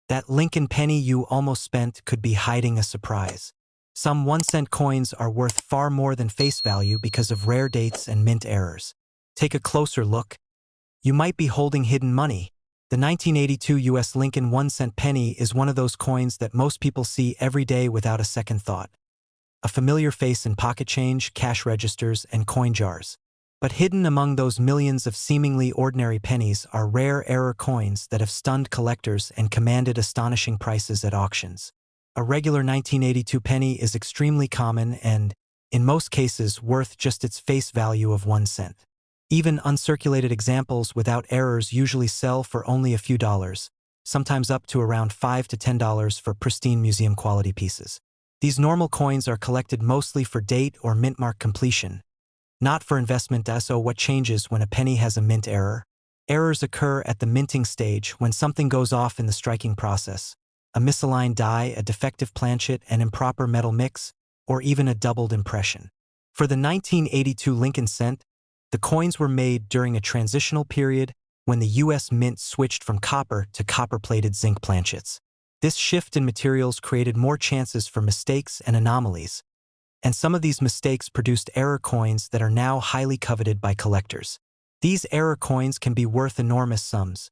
That Lincoln penny you almost spent could be hiding a surprise. Some 1-cent coins are worth far more than face value because of rare dates and mint errors. Take a closer look. You might be holding hidden money. The 1982 U.S. Lincoln 1-cent penny is one of those coins that most people see every day without a second thought. A familiar face in pocket change, cash registers, and coin jars. But hidden among those millions of seemingly ordinary pennies are rare error coins that have stunned collectors and commanded astonishing prices at auctions. A regular 1982 penny is extremely common and, in most cases, worth just its face value of 1 cent. Even uncirculated examples without errors usually sell for only a few dollars, sometimes up to around $5 to $10 for pristine museum-quality pieces. These normal coins are collected mostly for date or mint mark completion, not for investment. So what changes when a penny has a mint error? Errors occur at the minting stage when something goes off in the striking process. A misaligned die, a defective planchet, an improper metal mix, or even a doubled impression. For the 1982 Lincoln cent, the coins were made during a transitional period when the U.S. Mint switched from copper to copper-plated zinc planchets. This shift in materials created more chances for mistakes and anomalies, and some of these mistakes produced error coins that are now highly coveted by collectors. These error coins can be worth enormous sums.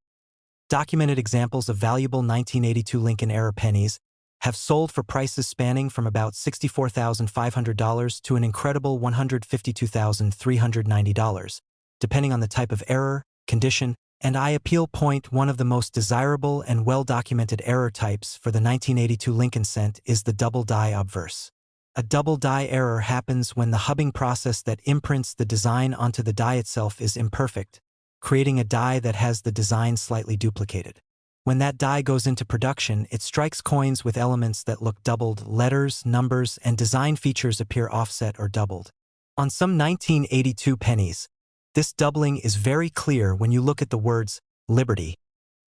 Documented examples of valuable 1982 Lincoln error pennies have sold for prices spanning from about $64,500 to an incredible $152,390, depending on the type of error, condition, and appeal point. One of the most desirable and well-documented error types for the 1982 Lincoln cent is the double die obverse. A double die error happens when the hubbing process that imprints the design onto the die itself is imperfect, creating a die that has the design slightly duplicated. When that die goes into production, it strikes coins with elements that look doubled. Letters, numbers, and design features appear offset or doubled. On some 1982 pennies, this doubling is very clear when you look at the words "Liberty,"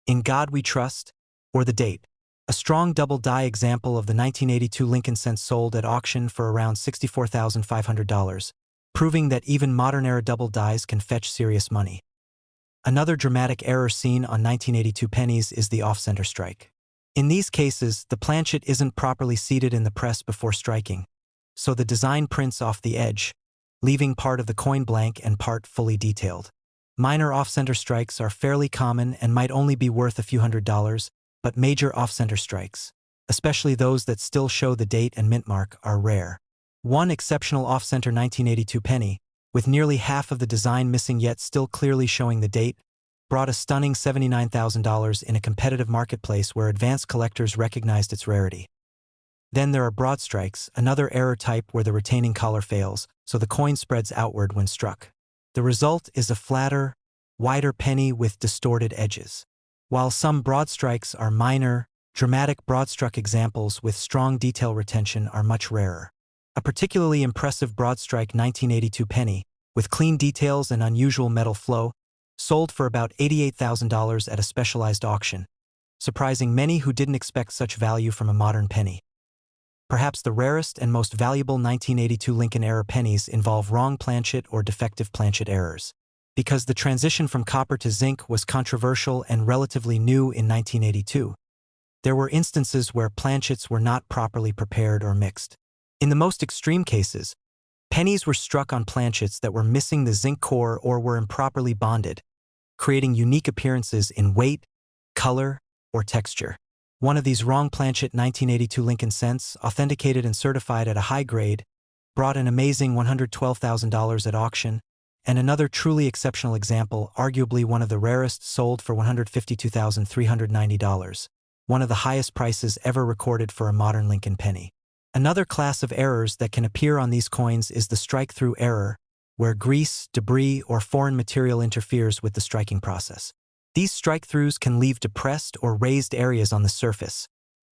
"In God We Trust," or the date. A strong double die example of the 1982 Lincoln cent sold at auction for around $64,500, proving that even modern-era double dies can fetch serious money. Another dramatic error seen on 1982 pennies is the off-center strike. In these cases, the planchet isn't properly seated in the press before striking, so the design prints off the edge, leaving part of the coin blank and part fully detailed. Minor off-center strikes are fairly common and might only be worth a few $100s, but major off-center strikes, especially those that still show the date and mint mark, are rare. One exceptional off-center 1982 penny, with nearly half of the design missing yet still clearly showing the date, brought a stunning $79,000 in a competitive marketplace where advanced collectors recognized its rarity. Then there are broad strikes, another error type where the retaining collar fails, so the coin spreads outward when struck. The result is a flatter, wider penny with distorted edges. While some broad strikes are minor, dramatic broad-struck examples with strong detail retention are much rarer. A particularly impressive broad-strike 1982 penny, with clean details and unusual metal flow, sold for about $88,000 at a specialized auction, surprising many who didn't expect such value from a modern penny. Perhaps the rarest and most valuable 1982 Lincoln error pennies involve wrong planchet or defective planchet errors. Because the transition from copper to zinc was controversial and relatively new in 1982, there were instances where planchets were not properly prepared or mixed. In the most extreme cases, pennies were struck on planchets that were missing the zinc core or were improperly bonded, creating unique appearances in weight, color, or texture. One of these wrong planchet 1982 Lincoln cents, authenticated and certified at a high grade, brought an amazing $112,000 at auction, and another truly exceptional example, arguably one of the rarest, sold for $152,390, one of the highest prices ever recorded for a modern Lincoln penny. Another class of errors that can appear on these coins is the strike-through error, where grease, debris, or foreign material interferes with the striking process. These strike-throughs can leave depressed or raised areas on the surface,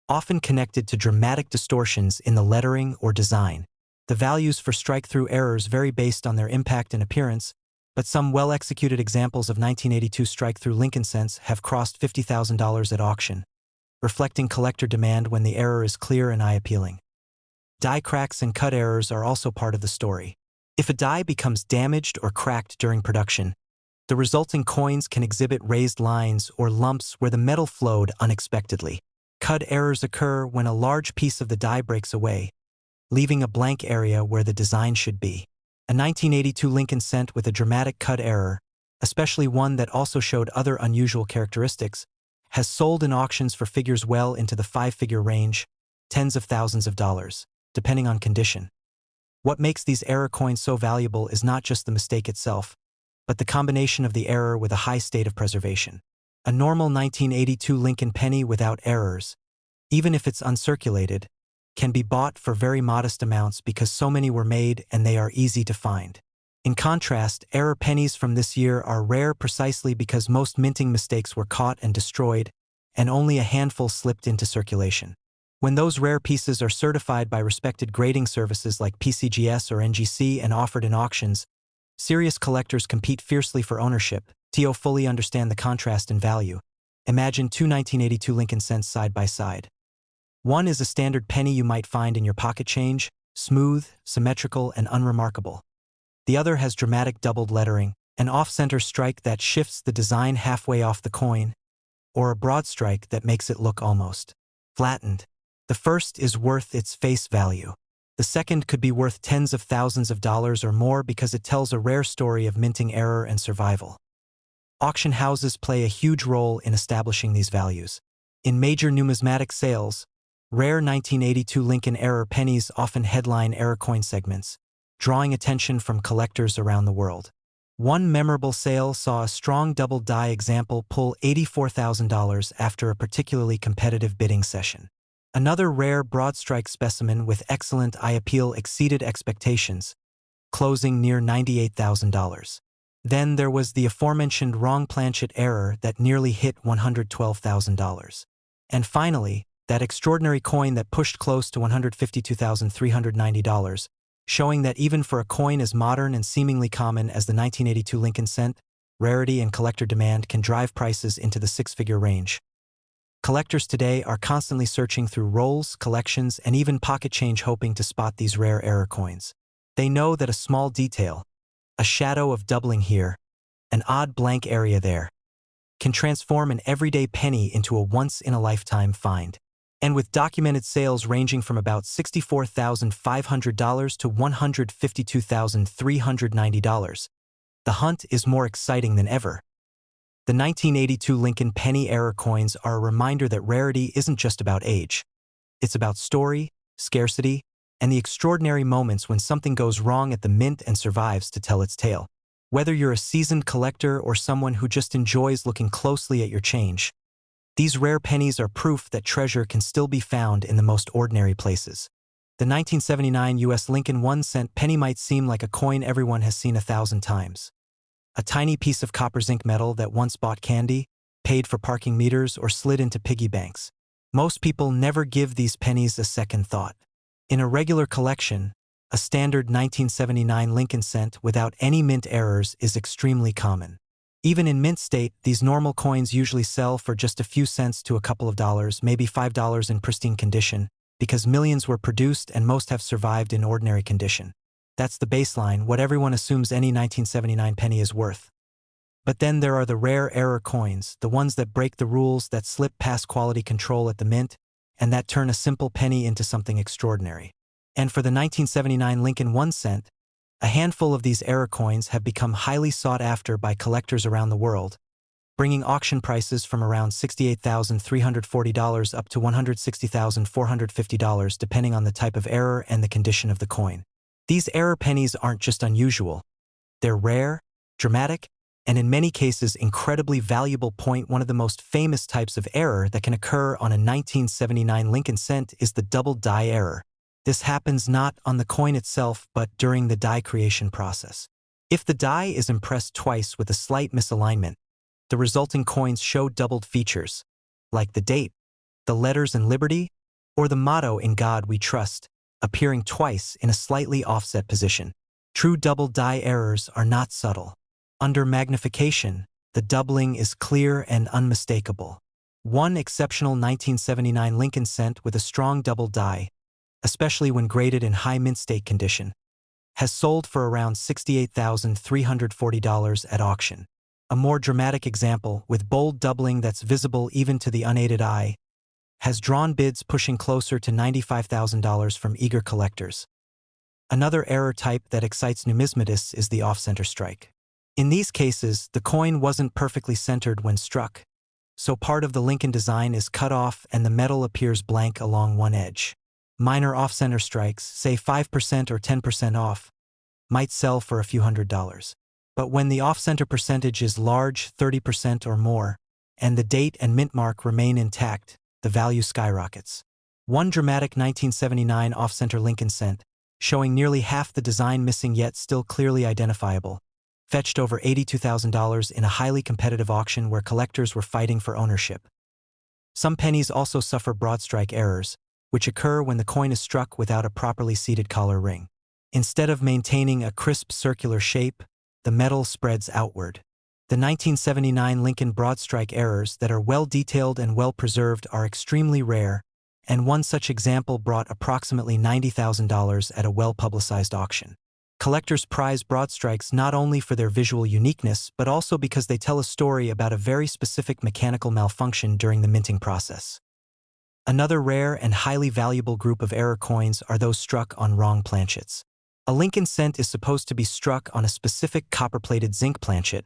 often connected to dramatic distortions in the lettering or design. The values for strike-through errors vary based on their impact and appearance, but some well-executed examples of 1982 strike-through Lincoln cents have crossed $50,000 at auction, reflecting collector demand when the error is clear and eye-appealing. Die cracks and cut errors are also part of the story. If a die becomes damaged or cracked during production, the resulting coins can exhibit raised lines or lumps where the metal flowed unexpectedly. Cud errors occur when a large piece of the die breaks away, leaving a blank area where the design should be. A 1982 Lincoln cent with a dramatic cud error, especially one that also showed other unusual characteristics, has sold in auctions for figures well into the five-figure range, tens of thousands of dollars, depending on condition. What makes these error coins so valuable is not just the mistake itself, but the combination of the error with a high state of preservation. A normal 1982 Lincoln penny without errors, even if it's uncirculated, can be bought for very modest amounts because so many were made and they are easy to find. In contrast, error pennies from this year are rare precisely because most minting mistakes were caught and destroyed, and only a handful slipped into circulation. When those rare pieces are certified by respected grading services like PCGS or NGC and offered in auctions, serious collectors compete fiercely for ownership. To fully understand the contrast in value, imagine two 1982 Lincoln cents side by side. One is a standard penny you might find in your pocket change, smooth, symmetrical, and unremarkable. The other has dramatic doubled lettering, an off-center strike that shifts the design halfway off the coin, or a broad strike that makes it look almost flattened. The first is worth its face value. The second could be worth tens of thousands of dollars or more because it tells a rare story of minting error and survival. Auction houses play a huge role in establishing these values. In major numismatic sales, rare 1982 Lincoln error pennies often headline error coin segments, drawing attention from collectors around the world. One memorable sale saw a strong double die example pull $84,000 after a particularly competitive bidding session. Another rare broad strike specimen with excellent eye appeal exceeded expectations, closing near $98,000. Then there was the aforementioned wrong planchet error that nearly hit $112,000. And finally, that extraordinary coin that pushed close to $152,390, showing that even for a coin as modern and seemingly common as the 1982 Lincoln cent, rarity and collector demand can drive prices into the six-figure range. Collectors today are constantly searching through rolls, collections, and even pocket change hoping to spot these rare error coins. They know that a small detail, a shadow of doubling here, an odd blank area there, can transform an everyday penny into a once-in-a-lifetime find. And with documented sales ranging from about $64,500 to $152,390, the hunt is more exciting than ever. The 1982 Lincoln penny error coins are a reminder that rarity isn't just about age. It's about story, scarcity, and the extraordinary moments when something goes wrong at the mint and survives to tell its tale. Whether you're a seasoned collector or someone who just enjoys looking closely at your change, these rare pennies are proof that treasure can still be found in the most ordinary places. The 1979 U.S. Lincoln 1-cent penny might seem like a coin everyone has seen 1,000 times. A tiny piece of copper zinc metal that once bought candy, paid for parking meters, or slid into piggy banks. Most people never give these pennies a second thought. In a regular collection, a standard 1979 Lincoln cent without any mint errors is extremely common. Even in mint state, these normal coins usually sell for just a few cents to a couple of dollars, maybe $5 in pristine condition, because millions were produced and most have survived in ordinary condition. That's the baseline, what everyone assumes any 1979 penny is worth. But then there are the rare error coins, the ones that break the rules, that slip past quality control at the mint, and that turn a simple penny into something extraordinary. And for the 1979 Lincoln 1-cent, a handful of these error coins have become highly sought after by collectors around the world, bringing auction prices from around $68,340 up to $160,450 depending on the type of error and the condition of the coin. These error pennies aren't just unusual. They're rare, dramatic, and in many cases incredibly valuable. One of the most famous types of error that can occur on a 1979 Lincoln cent is the double die error. This happens not on the coin itself but during the die creation process. If the die is impressed twice with a slight misalignment, the resulting coins show doubled features, like the date, the letters in Liberty, or the motto "In God We Trust," appearing twice in a slightly offset position. True double die errors are not subtle. Under magnification, the doubling is clear and unmistakable. One exceptional 1979 Lincoln cent with a strong double die, especially when graded in high mint state condition, has sold for around $68,340 at auction. A more dramatic example, with bold doubling that's visible even to the unaided eye, has drawn bids pushing closer to $95,000 from eager collectors. Another error type that excites numismatists is the off-center strike. In these cases, the coin wasn't perfectly centered when struck, so part of the Lincoln design is cut off and the metal appears blank along one edge. Minor off-center strikes, say 5% or 10% off, might sell for a few $100s. But when the off-center percentage is large, 30% or more, and the date and mint mark remain intact, the value skyrockets. One dramatic 1979 off-center Lincoln cent, showing nearly half the design missing yet still clearly identifiable, fetched over $82,000 in a highly competitive auction where collectors were fighting for ownership. Some pennies also suffer broad strike errors, which occur when the coin is struck without a properly seated collar ring. Instead of maintaining a crisp circular shape, the metal spreads outward. The 1979 Lincoln broad strike errors that are well detailed and well preserved are extremely rare, and one such example brought approximately $90,000 at a well-publicized auction. Collectors prize broad strikes not only for their visual uniqueness but also because they tell a story about a very specific mechanical malfunction during the minting process. Another rare and highly valuable group of error coins are those struck on wrong planchets. A Lincoln cent is supposed to be struck on a specific copper-plated zinc planchet,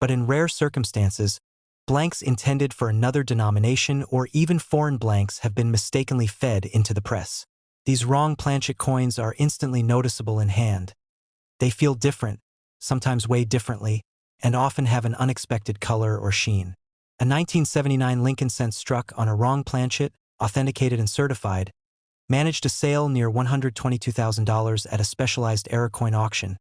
but in rare circumstances, blanks intended for another denomination or even foreign blanks have been mistakenly fed into the press. These wrong planchet coins are instantly noticeable in hand. They feel different, sometimes weigh differently, and often have an unexpected color or sheen. A 1979 Lincoln cent struck on a wrong planchet, authenticated and certified, managed a sale near $122,000 at a specialized error coin auction,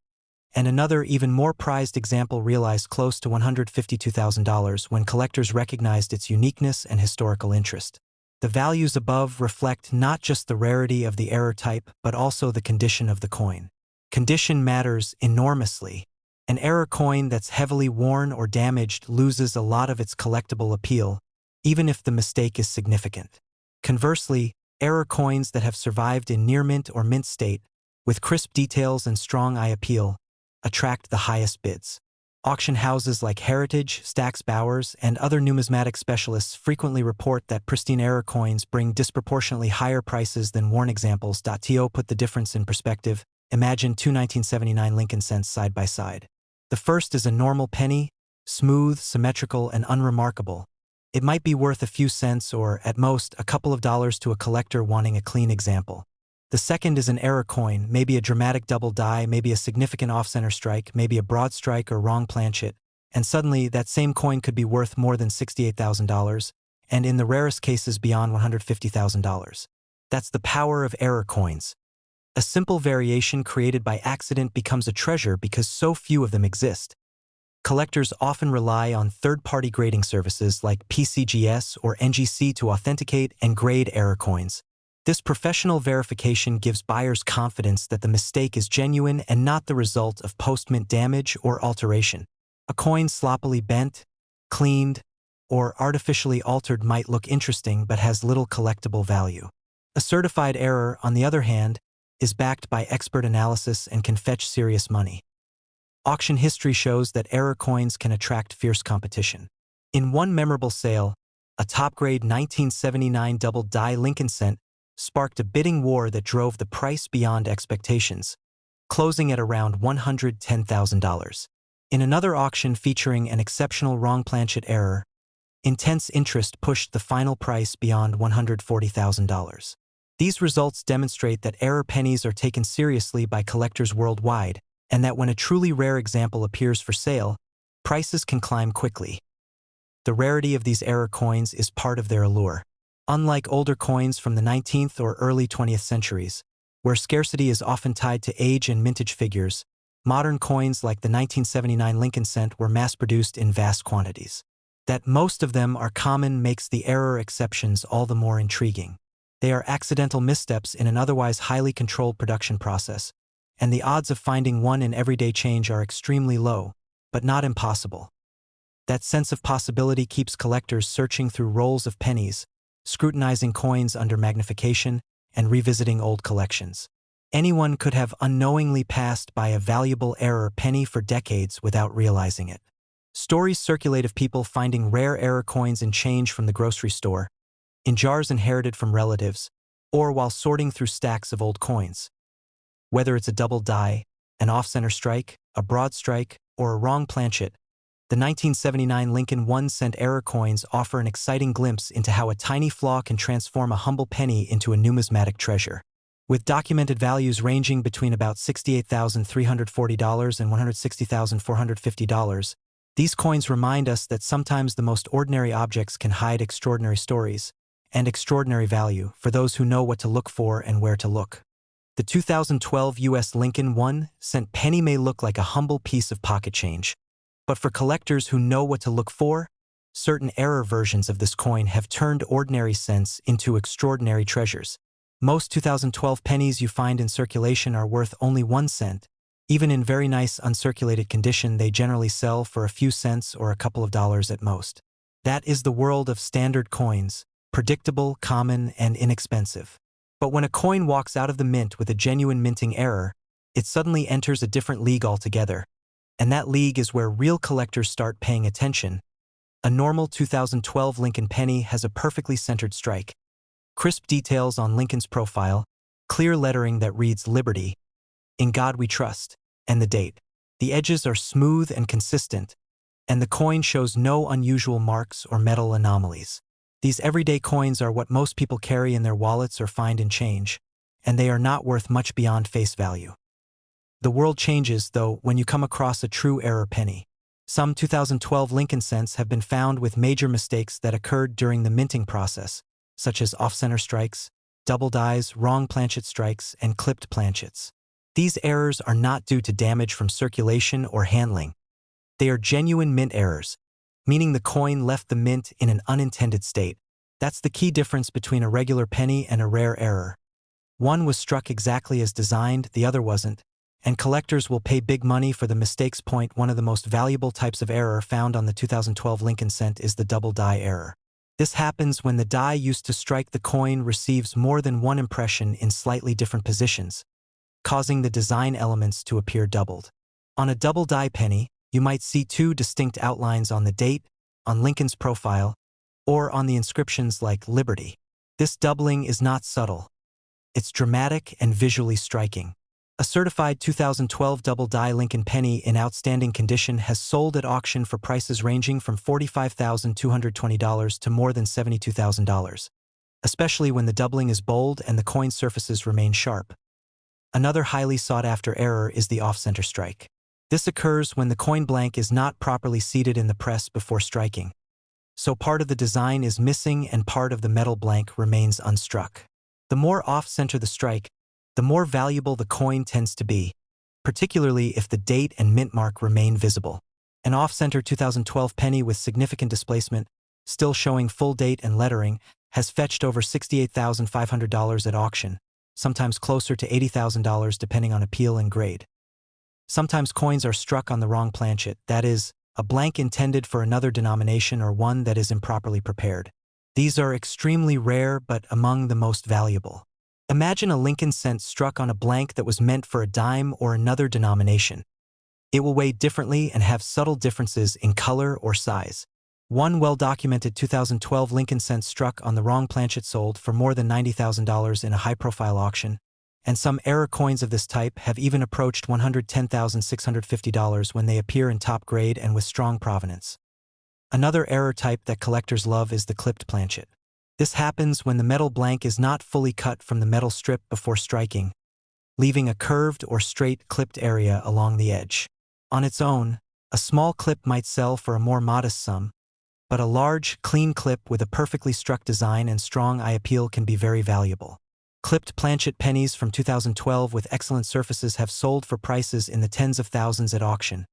and another even more prized example realized close to $152,000 when collectors recognized its uniqueness and historical interest. The values above reflect not just the rarity of the error type but also the condition of the coin. Condition matters enormously. An error coin that's heavily worn or damaged loses a lot of its collectible appeal, even if the mistake is significant. Conversely, error coins that have survived in near mint or mint state, with crisp details and strong eye appeal, attract the highest bids. Auction houses like Heritage, Stax Bowers, and other numismatic specialists frequently report that pristine error coins bring disproportionately higher prices than worn examples. To put the difference in perspective, imagine two 1979 Lincoln cents side by side. The first is a normal penny, smooth, symmetrical, and unremarkable. It might be worth a few cents or, at most, a couple of dollars to a collector wanting a clean example. The second is an error coin, maybe a dramatic double die, maybe a significant off-center strike, maybe a broad strike or wrong planchet, and suddenly that same coin could be worth more than $68,000, and in the rarest cases beyond $150,000. That's the power of error coins. A simple variation created by accident becomes a treasure because so few of them exist. Collectors often rely on third-party grading services like PCGS or NGC to authenticate and grade error coins. This professional verification gives buyers confidence that the mistake is genuine and not the result of post-mint damage or alteration. A coin sloppily bent, cleaned, or artificially altered might look interesting but has little collectible value. A certified error, on the other hand, is backed by expert analysis and can fetch serious money. Auction history shows that error coins can attract fierce competition. In one memorable sale, a top-grade 1979 double-die Lincoln cent sparked a bidding war that drove the price beyond expectations, closing at around $110,000. In another auction featuring an exceptional wrong planchet error, intense interest pushed the final price beyond $140,000. These results demonstrate that error pennies are taken seriously by collectors worldwide, and that when a truly rare example appears for sale, prices can climb quickly. The rarity of these error coins is part of their allure. Unlike older coins from the 19th or early 20th centuries, where scarcity is often tied to age and mintage figures, modern coins like the 1979 Lincoln cent were mass-produced in vast quantities. That most of them are common makes the error exceptions all the more intriguing. They are accidental missteps in an otherwise highly controlled production process, and the odds of finding one in everyday change are extremely low, but not impossible. That sense of possibility keeps collectors searching through rolls of pennies, scrutinizing coins under magnification, and revisiting old collections. Anyone could have unknowingly passed by a valuable error penny for decades without realizing it. Stories circulate of people finding rare error coins in change from the grocery store, in jars inherited from relatives, or while sorting through stacks of old coins. Whether it's a double die, an off-center strike, a broad strike, or a wrong planchet, the 1979 Lincoln 1-cent error coins offer an exciting glimpse into how a tiny flaw can transform a humble penny into a numismatic treasure. With documented values ranging between about $68,340 and $160,450, these coins remind us that sometimes the most ordinary objects can hide extraordinary stories and extraordinary value for those who know what to look for and where to look. The 2012 U.S. Lincoln 1-cent penny may look like a humble piece of pocket change, but for collectors who know what to look for, certain error versions of this coin have turned ordinary cents into extraordinary treasures. Most 2012 pennies you find in circulation are worth only 1 cent. Even in very nice uncirculated condition, they generally sell for a few cents or a couple of dollars at most. That is the world of standard coins, predictable, common, and inexpensive. But when a coin walks out of the mint with a genuine minting error, it suddenly enters a different league altogether. And that league is where real collectors start paying attention. A normal 2012 Lincoln penny has a perfectly centered strike, crisp details on Lincoln's profile, clear lettering that reads Liberty, In God We Trust, and the date. The edges are smooth and consistent, and the coin shows no unusual marks or metal anomalies. These everyday coins are what most people carry in their wallets or find in change, and they are not worth much beyond face value. The world changes, though, when you come across a true error penny. Some 2012 Lincoln cents have been found with major mistakes that occurred during the minting process, such as off-center strikes, double dies, wrong planchet strikes, and clipped planchets. These errors are not due to damage from circulation or handling. They are genuine mint errors, meaning the coin left the mint in an unintended state. That's the key difference between a regular penny and a rare error. One was struck exactly as designed, the other wasn't, and collectors will pay big money for the mistakes. One of the most valuable types of error found on the 2012 Lincoln cent is the double die error. This happens when the die used to strike the coin receives more than one impression in slightly different positions, causing the design elements to appear doubled. On a double die penny, you might see two distinct outlines on the date, on Lincoln's profile, or on the inscriptions like Liberty. This doubling is not subtle. It's dramatic and visually striking. A certified 2012 double die Lincoln penny in outstanding condition has sold at auction for prices ranging from $45,220 to more than $72,000, especially when the doubling is bold and the coin surfaces remain sharp. Another highly sought-after error is the off-center strike. This occurs when the coin blank is not properly seated in the press before striking, so part of the design is missing and part of the metal blank remains unstruck. The more off-center the strike, the more valuable the coin tends to be, particularly if the date and mint mark remain visible. An off-center 2012 penny with significant displacement, still showing full date and lettering, has fetched over $68,500 at auction, sometimes closer to $80,000 depending on appeal and grade. Sometimes coins are struck on the wrong planchet, that is, a blank intended for another denomination or one that is improperly prepared. These are extremely rare but among the most valuable. Imagine a Lincoln cent struck on a blank that was meant for a dime or another denomination. It will weigh differently and have subtle differences in color or size. One well-documented 2012 Lincoln cent struck on the wrong planchet sold for more than $90,000 in a high-profile auction, and some error coins of this type have even approached $110,650 when they appear in top grade and with strong provenance. Another error type that collectors love is the clipped planchet. This happens when the metal blank is not fully cut from the metal strip before striking, leaving a curved or straight clipped area along the edge. On its own, a small clip might sell for a more modest sum, but a large, clean clip with a perfectly struck design and strong eye appeal can be very valuable. Clipped planchet pennies from 2012 with excellent surfaces have sold for prices in the tens of thousands at auction,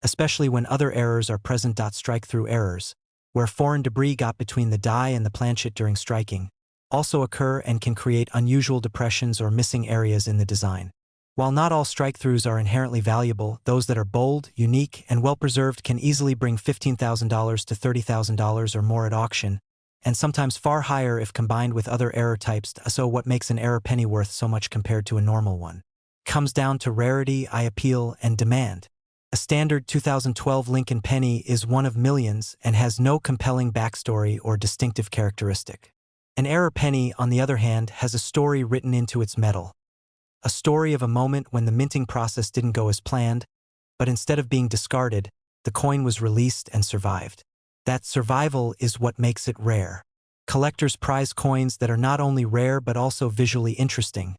especially when other errors are present. Strike-through errors, where foreign debris got between the die and the planchet during striking, also occur and can create unusual depressions or missing areas in the design. While not all strike-throughs are inherently valuable, those that are bold, unique, and well-preserved can easily bring $15,000 to $30,000 or more at auction, and sometimes far higher if combined with other error types. So what makes an error penny worth so much compared to a normal one comes down to rarity, eye appeal, and demand. A standard 2012 Lincoln penny is one of millions and has no compelling backstory or distinctive characteristic. An error penny, on the other hand, has a story written into its metal. A story of a moment when the minting process didn't go as planned, but instead of being discarded, the coin was released and survived. That survival is what makes it rare. Collectors prize coins that are not only rare but also visually interesting.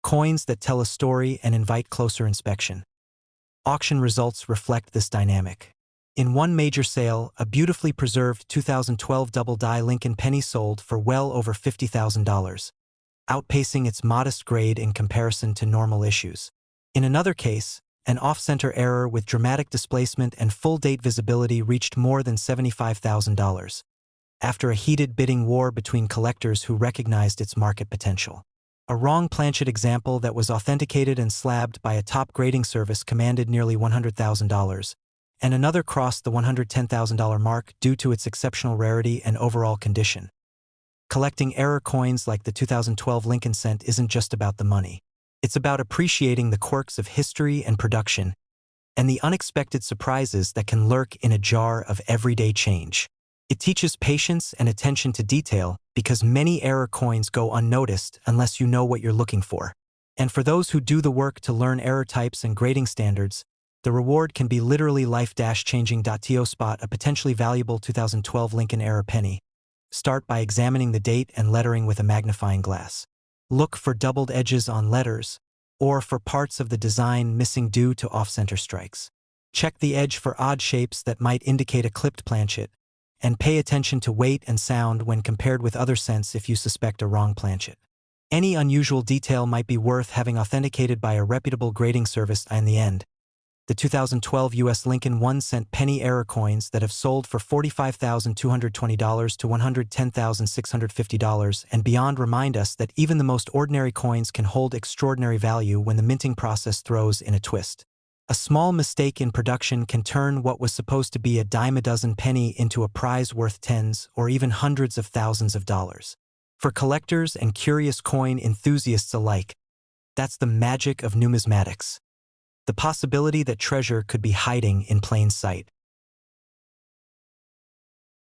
Coins that tell a story and invite closer inspection. Auction results reflect this dynamic. In one major sale, a beautifully preserved 2012 double-die Lincoln penny sold for well over $50,000, outpacing its modest grade in comparison to normal issues. In another case, an off-center error with dramatic displacement and full-date visibility reached more than $75,000, after a heated bidding war between collectors who recognized its market potential. A wrong planchet example that was authenticated and slabbed by a top grading service commanded nearly $100,000, and another crossed the $110,000 mark due to its exceptional rarity and overall condition. Collecting error coins like the 2012 Lincoln cent isn't just about the money. It's about appreciating the quirks of history and production, and the unexpected surprises that can lurk in a jar of everyday change. It teaches patience and attention to detail because many error coins go unnoticed unless you know what you're looking for. And for those who do the work to learn error types and grading standards, the reward can be literally life-changing. To spot a potentially valuable 2012 Lincoln error penny, start by examining the date and lettering with a magnifying glass. Look for doubled edges on letters, or for parts of the design missing due to off-center strikes. Check the edge for odd shapes that might indicate a clipped planchet, and pay attention to weight and sound when compared with other cents if you suspect a wrong planchet. Any unusual detail might be worth having authenticated by a reputable grading service. In the end, the 2012 U.S. Lincoln 1-cent penny error coins that have sold for $45,220 to $110,650 and beyond remind us that even the most ordinary coins can hold extraordinary value when the minting process throws in a twist. A small mistake in production can turn what was supposed to be a dime a dozen penny into a prize worth tens or even hundreds of thousands of dollars. For collectors and curious coin enthusiasts alike, that's the magic of numismatics. The possibility that treasure could be hiding in plain sight.